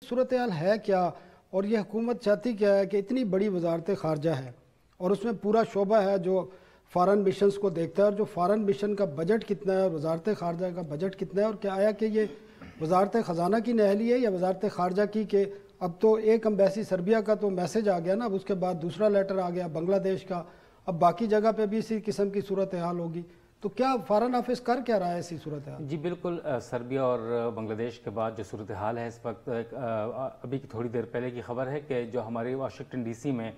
सूरत-ए-हाल है क्या और ये हुकूमत चाहती क्या है कि इतनी बड़ी वजारत ख़ारजा है और उसमें पूरा शोबा है जो फ़ॉरेन मिशंस को देखता है और जो फ़ॉरेन मिशन का बजट कितना है और वजारत ख़ारजा का बजट कितना है और क्या आया कि ये वजारत ख़जाना की नहली है या वजारत ख़ारजा की कि अब तो एक एम्बेसी सर्बिया का तो मैसेज आ गया ना, अब उसके बाद दूसरा लेटर आ गया बांग्लादेश का, अब बाकी जगह पे भी इसी किस्म की सूरत-ए-हाल होगी। तो क्या फ़ॉरेन ऑफिस कर क्या रहा है ऐसी सूरत हाल? जी बिल्कुल, सर्बिया और बांग्लादेश के बाद जो सूरत हाल है इस वक्त, अभी की थोड़ी देर पहले की खबर है कि जो हमारी वाशिंगटन डीसी में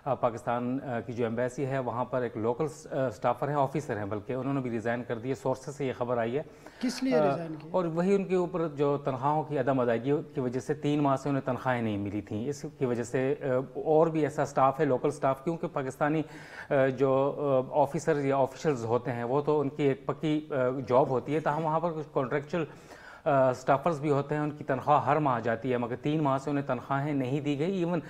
पाकिस्तान की जो एम्बेसी है वहाँ पर एक लोकल स्टाफर है, ऑफिसर हैं बल्कि, उन्होंने भी रिज़ाइन कर दिए। सोर्सेस से ये खबर आई है। किस लिए रिज़ाइन किया? और वही उनके ऊपर जो तनख्वाहों की अदम अदायगी की वजह से 3 माह से उन्हें तनख्वाहें नहीं मिली थी, इसकी वजह से और भी ऐसा स्टाफ है, लोकल स्टाफ, क्योंकि पाकिस्तानी जो ऑफिसर्स या ऑफिशल्स होते हैं वो तो उनकी एक पक्की जॉब होती है, ताहम वहाँ पर कुछ कॉन्ट्रेक्चुअल स्टाफर्स भी होते हैं, उनकी तनख्वाह हर माह जाती है, मगर 3 माह से उन्हें तनख्वाहें नहीं दी गई। इवन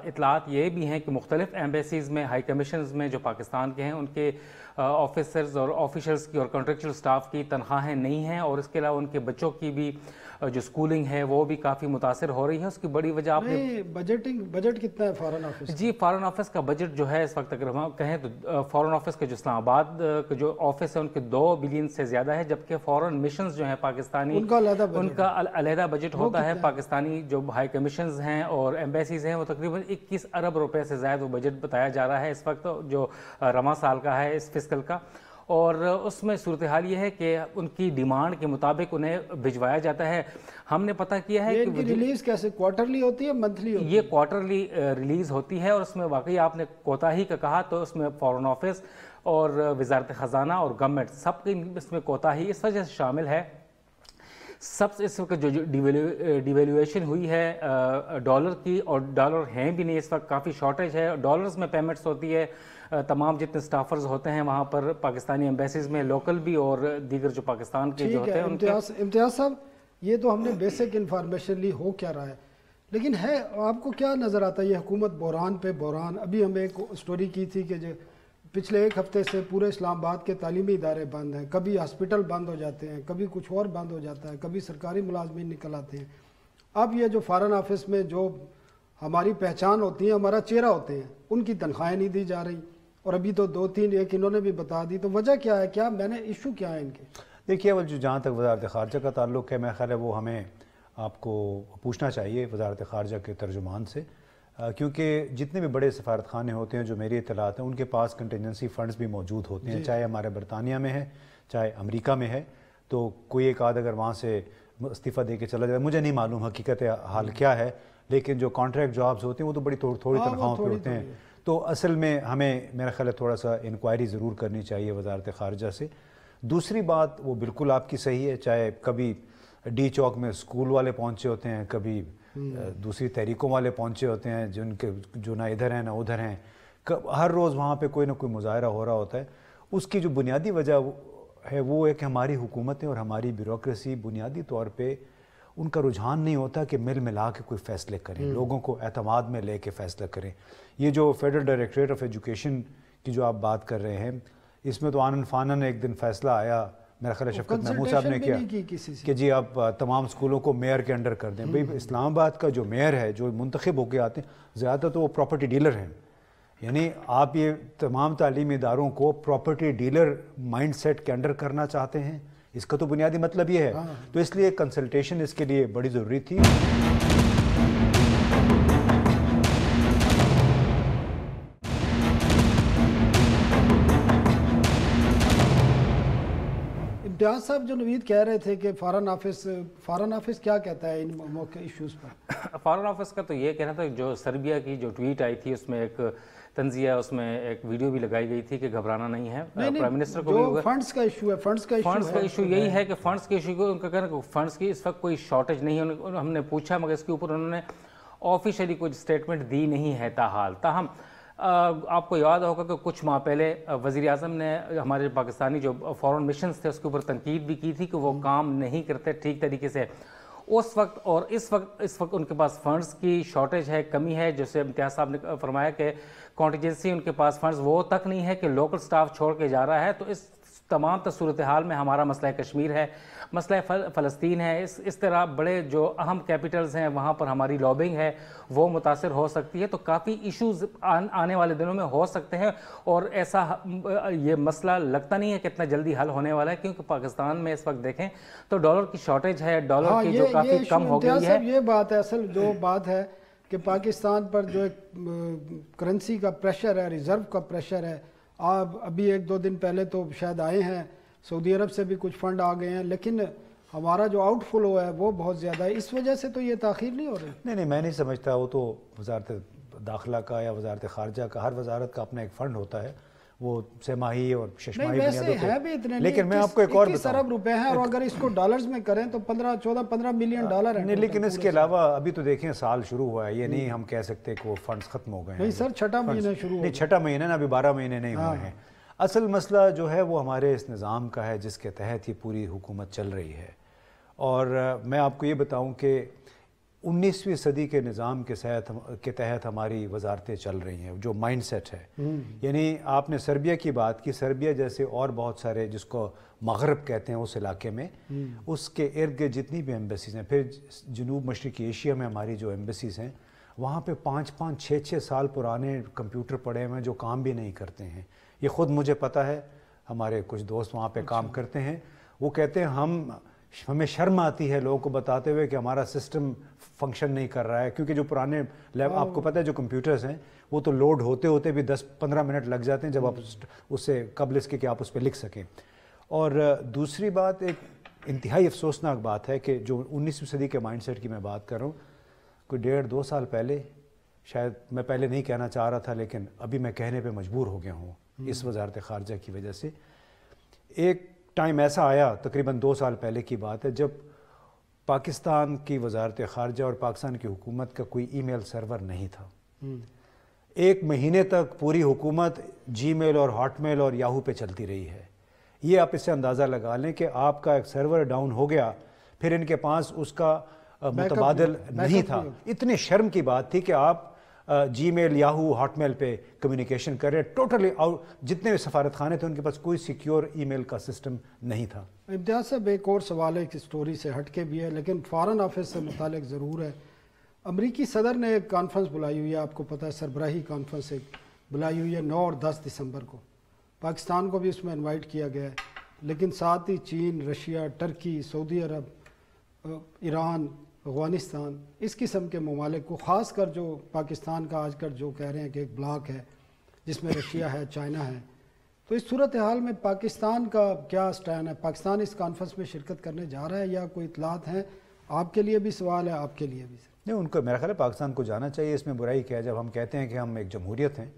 इतलात ये भी हैं कि मुख्तलिफ एम्बेसीज़ में, हाई कमीशंस में जो पाकिस्तान के हैं उनके ऑफिसर्स और ऑफिशल्स की और कॉन्ट्रेक्चुअल स्टाफ की तनख्वाहें नहीं हैं, और इसके अलावा उनके बच्चों की भी जो स्कूलिंग है वो भी काफ़ी मुतासर हो रही है। उसकी बड़ी वजह आपने बजट कितना है फॉरेन ऑफिस? जी, फॉरेन ऑफिस का बजट जो है इस वक्त अगर हम कहें तो फॉरेन ऑफिस के जो इस्लामाबाद का जो ऑफिस है उनके 2 बिलियन से ज़्यादा है, जबकि फॉरेन मिशंस जो हैं पाकिस्तानी उनका अलहदा बजट होता है। पाकिस्तानी जो हाई कमीशंस हैं और एम्बेसीज हैं वो तकरीबन 21 अरब रुपए से ज़्यादा वो बजट बताया जा रहा है इस वक्त जो रवां साल का है, इस फिस्कल का। और उसमें सूरत हाल ये है कि उनकी डिमांड के मुताबिक उन्हें भिजवाया जाता है। हमने पता किया है कि रिलीज कैसे क्वार्टरली होती है, मंथली होती है? ये क्वार्टरली रिलीज होती है, और उसमें वाकई आपने कोताही का कहा तो उसमें फॉरेन ऑफिस और वजारत ख़जाना और गवर्नमेंट सबकी इसमें कोताही इस वजह से शामिल है। सबसे इस वक्त जो डिवेल्यूएशन हुई है डॉलर की, और डॉलर हैं भी नहीं इस वक्त, काफ़ी शॉर्टेज है, डॉलर्स में पेमेंट्स होती है। तमाम जितने स्टाफर्स होते हैं वहाँ पर पाकिस्तानी एम्बेसीज में, लोकल भी और दीगर जो पाकिस्तान के जो होते हैं उनके। इम्तियाज़ साहब, ये तो हमने बेसिक इन्फॉर्मेशन ली हो क्या रहा है, लेकिन है आपको क्या नज़र आता है ये हुकूमत बहरान पे बहरान? अभी हमें एक स्टोरी की थी कि जो पिछले 1 हफ्ते से पूरे इस्लामाबाद के तालीमी इदारे बंद हैं, कभी हॉस्पिटल बंद हो जाते हैं, कभी कुछ और बंद हो जाता है, कभी सरकारी मुलाजमीन निकल आते हैं। अब ये जो फॉरेन ऑफिस में जो हमारी पहचान होती है, हमारा चेहरा होते हैं, उनकी तनख्वाहें नहीं दी जा रही, और अभी तो 2-3 एक इन्होंने भी बता दी। तो वजह क्या है, क्या मैंने इशू क्या है इनके? देखिए, वो जो जहाँ तक वजारत ख़ारजा का ताल्लुक़ है, मेरा ख्याल है वो हमें आपको पूछना चाहिए वजारत ख़ारजा के तर्जुमान से, क्योंकि जितने भी बड़े सफारत खाने होते हैं जो मेरी इत्तलात हैं उनके पास कंटिजेंसी फ़ंड्स भी मौजूद होते हैं, चाहे हमारे बरतानिया में है चाहे अमेरिका में है। तो कोई एक आध अगर वहाँ से इस्तीफ़ा दे के चला जाए, मुझे नहीं मालूम हकीकत हाल क्या है, लेकिन जो कॉन्ट्रैक्ट जॉब्स होते हैं वो तो बड़ी थोड़ी तनख्वाहों पर होते हैं। तो असल में हमें मेरा ख्याल है थोड़ा सा इंक्वायरी ज़रूर करनी चाहिए वजारत ख़ारजा से। दूसरी बात, वो बिल्कुल आपकी सही है, चाहे कभी डी चौक में स्कूल वाले पहुँचे होते हैं, कभी दूसरी तहरीकों वाले पहुँचे होते हैं जिनके जो ना इधर हैं ना उधर हैं, हर रोज़ वहाँ पे कोई ना कोई मुजाहरा हो रहा होता है। उसकी जो बुनियादी वजह है वो है कि हमारी हुकूमतें और हमारी ब्यूरोक्रेसी बुनियादी तौर पर उनका रुझान नहीं होता कि मिल मिला के कोई फ़ैसले करें, लोगों को एतमाद में ले कर फ़ैसला करें। ये जो फेडरल डायरेक्टरेट ऑफ एजुकेशन की जो आप बात कर रहे हैं, इसमें तो आनन फानन एक दिन फ़ैसला आया, मेरा ख्याल है शफ़क़त महमूद साहब ने किया कि जी आप तमाम स्कूलों को मेयर के अंडर कर दें। भाई, इस्लामाबाद का जो मेयर है, जो मुंतखब होकर आते हैं, ज़्यादातर तो वो प्रॉपर्टी डीलर हैं। यानी आप ये तमाम तालीमी इदारों को प्रॉपर्टी डीलर माइंड सेट के अंडर करना चाहते हैं, इसका तो बुनियादी मतलब ये है। तो इसलिए कंसल्टेशन इसके लिए बड़ी ज़रूरी थी। इम्तियाज़ साहब, जो नवीद कह रहे थे कि फ़ॉरेन ऑफिस क्या कहता है इन मौके इश्यूज़ पर? फ़ॉरेन ऑफिस का तो ये कहना था, जो सर्बिया की जो ट्वीट आई थी उसमें एक तंजिया, उसमें एक वीडियो भी लगाई गई थी कि घबराना नहीं है। प्राइम मिनिस्टर को भी फंड्स का इशू है, फंड्स का इशू यही है कि फंड्स के इशू को उनका कहना फंड्स की इस वक्त कोई शॉर्टेज नहीं है। हमने पूछा मगर इसके ऊपर उन्होंने ऑफिशियली कोई स्टेटमेंट दी नहीं है ताहाल। ताहम आपको याद होगा कि कुछ माह पहले वज़ीर आज़म ने हमारे पाकिस्तानी जो फॉरेन मिशंस थे उसके ऊपर तनकीद भी की थी कि वो काम नहीं करते ठीक तरीके से उस वक्त, और इस वक्त उनके पास फ़ंड्स की शॉर्टेज है, कमी है। जैसे इम्तियाज़ साहब ने फरमाया कि कॉन्टीजेंसी उनके पास फ़ंड्स वो तक नहीं है कि लोकल स्टाफ छोड़ के जा रहा है। तो इस तमाम सूरत-ए-हाल में हमारा मसला कश्मीर है, मसला फ़लस्तीन है, इस तरह बड़े जो अहम कैपिटल्स हैं वहाँ पर हमारी लॉबिंग है वो मुतासिर हो सकती है। तो काफ़ी इश्यूज़ आने वाले दिनों में हो सकते हैं और ऐसा ये मसला लगता नहीं है कि इतना जल्दी हल होने वाला है, क्योंकि पाकिस्तान में इस वक्त देखें तो डॉलर की शॉर्टेज है, डॉलर की जो काफ़ी कम हो गई है। ये बात है, असल जो बात है कि पाकिस्तान पर जो एक करेंसी का प्रेशर है, रिज़र्व का प्रेशर है। आप अभी 1-2 दिन पहले तो शायद आए हैं, सऊदी अरब से भी कुछ फंड आ गए हैं, लेकिन हमारा जो आउटफ्लो है वो बहुत ज़्यादा है। इस वजह से तो ये ताख़ीर नहीं हो रही। नहीं, मैं नहीं समझता। वो तो वज़ारत दाखिला का या वज़ारत ख़ारजा का, हर वज़ारत का अपना एक फ़ंड होता है, वो छमाही और शशमाही बुनियादों पे। लेकिन मैं आपको एक और बताऊं, अरब रुपए हैं और अगर इसको डॉलर्स में करें तो 15 मिलियन डॉलर है। नहीं, लेकिन इसके अलावा अभी तो देखें साल शुरू हुआ है, ये नहीं हम कह सकते कि वो फंड्स खत्म हो गए हैं। नहीं सर, छठा महीना शुरू, नहीं छठा महीना ना, अभी 12 महीने नहीं हुए हैं। असल मसला जो है वो हमारे इस निज़ाम का है जिसके तहत ये पूरी हुकूमत चल रही है। और मैं आपको ये बताऊं कि 19वीं सदी के निज़ाम के तहत हमारी वजारतें चल रही हैं, जो माइंड सेट है। यानी आपने सर्बिया की बात की, सर्बिया जैसे और बहुत सारे जिसको मगरब कहते हैं उस इलाके में, उसके इर्द गिर्द जितनी भी एम्बेसीज़ हैं, फिर जनूब मशरक़ी एशिया में हमारी जो एम्बेसीज़ हैं वहाँ पे 5-5, 6-6 साल पुराने कंप्यूटर पड़े हुए हैं जो काम भी नहीं करते हैं। ये ख़ुद मुझे पता है, हमारे कुछ दोस्त वहाँ पे काम करते हैं, वो कहते हैं हमें शर्म आती है लोगों को बताते हुए कि हमारा सिस्टम फंक्शन नहीं कर रहा है, क्योंकि जो पुराने आपको पता है जो कंप्यूटर्स हैं वो तो लोड होते होते भी 10-15 मिनट लग जाते हैं जब आप उससे कबल इसके कि आप उस पर लिख सकें। और दूसरी बात, एक इंतहाई अफसोसनाक बात है कि जो 19वीं सदी के माइंडसेट की मैं बात कर रहा हूँ, कोई 1.5-2 साल पहले, शायद मैं पहले नहीं कहना चाह रहा था लेकिन अभी मैं कहने पे मजबूर हो गया हूँ इस वजारत ख़ारजा की वजह से। एक टाइम ऐसा आया, तकरीबन 2 साल पहले की बात है, जब पाकिस्तान की वजारत ख़ारजा और पाकिस्तान की हुकूमत का कोई ईमेल सर्वर नहीं था। 1 महीने तक पूरी हुकूमत जीमेल और हॉटमेल और याहू पे चलती रही है। ये आप इससे अंदाज़ा लगा लें कि आपका एक सर्वर डाउन हो गया, फिर इनके पास उसका मुतबादिल नहीं था। इतनी शर्म की बात थी कि आप जीमेल, याहू, हॉटमेल पे कम्युनिकेशन कर रहे, टोटली जितने भी सफारत खाने थे उनके पास कोई सिक्योर ईमेल का सिस्टम नहीं था। इम्तियाज़ साहब, एक और सवाल है, एक स्टोरी से हटके भी है लेकिन फ़ॉरेन ऑफिस से मुतालिक ज़रूर है। अमरीकी सदर ने एक कॉन्फ्रेंस बुलाई हुई है, आपको पता है, सरबराही कॉन्फ्रेंस एक बुलाई हुई है 9 और 10 दिसंबर को। पाकिस्तान को भी उसमें इन्वाइट किया गया है, लेकिन साथ ही चीन, रशिया, टर्की, सऊदी अरब, ईरान, अफ़गानिस्तान, इस किस्म के ममालिक को, ख़ास कर जो पाकिस्तान का आजकल जो कह रहे हैं कि एक ब्लॉक है जिसमें रशिया है, चाइना है, तो इस सूरत हाल में पाकिस्तान का क्या स्टैंड है? पाकिस्तान इस कॉन्फ्रेंस में शिरकत करने जा रहा है या कोई इतलात हैं? आपके लिए भी सवाल है, आपके लिए भी। नहीं, उनको मेरा ख्याल है पाकिस्तान को जाना चाहिए, इसमें बुराई क्या है। जब हम कहते हैं कि हम एक जमहूरियत हैं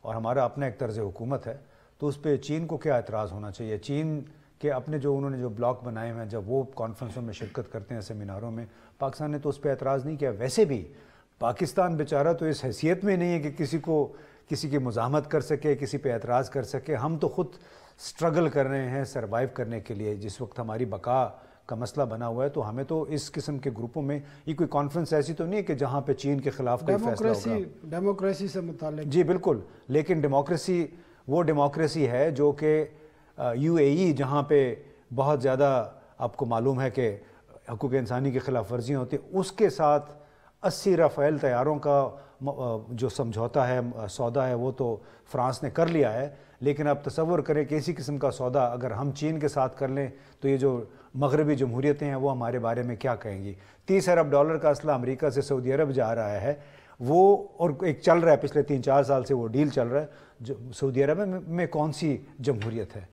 और हमारा अपना एक तर्ज हुकूमत है, तो उस पर चीन को क्या एतराज़ होना चाहिए? चीन के अपने जो उन्होंने जो ब्लॉक बनाए हुए हैं, जब वो कॉन्फ्रेंसों में शिरकत करते हैं, सेमिनारों में, पाकिस्तान ने तो उस पर एतराज़ नहीं किया। वैसे भी पाकिस्तान बेचारा तो इस हैसियत में नहीं है कि किसी की मुज़ाहमत कर सके, किसी पे एतराज़ कर सके। हम तो ख़ुद स्ट्रगल कर रहे हैं सर्वाइव करने के लिए। जिस वक्त हमारी बका का मसला बना हुआ है, तो हमें तो इस किस्म के ग्रुपों में, ये कोई कॉन्फ्रेंस ऐसी तो नहीं है कि जहाँ पे चीन के ख़िलाफ़ कोई फैसला होगा। डेमोक्रेसी से मुताल्लिक़, जी बिल्कुल, लेकिन डेमोक्रेसी वो डेमोक्रेसी है जो कि UAE, जहाँ पे बहुत ज़्यादा आपको मालूम है कि हकूक़ इंसानी की खिलाफ वर्जियाँ होती है, उसके साथ 80 राफ़ेल तैयारों का जो समझौता है, सौदा है, वो तो फ्रांस ने कर लिया है। लेकिन आप तसव्वुर करें कि इसी किस्म का सौदा अगर हम चीन के साथ कर लें तो ये जो मगरबी जमहूरियतें हैं वो हमारे बारे में क्या कहेंगी। $30 अरब का असला अमेरिका से सऊदी अरब जा रहा है वो, और एक चल रहा है पिछले 3-4 साल से वो डील चल रहा है। जो सऊदी अरब में कौन सी जमहूरियत है?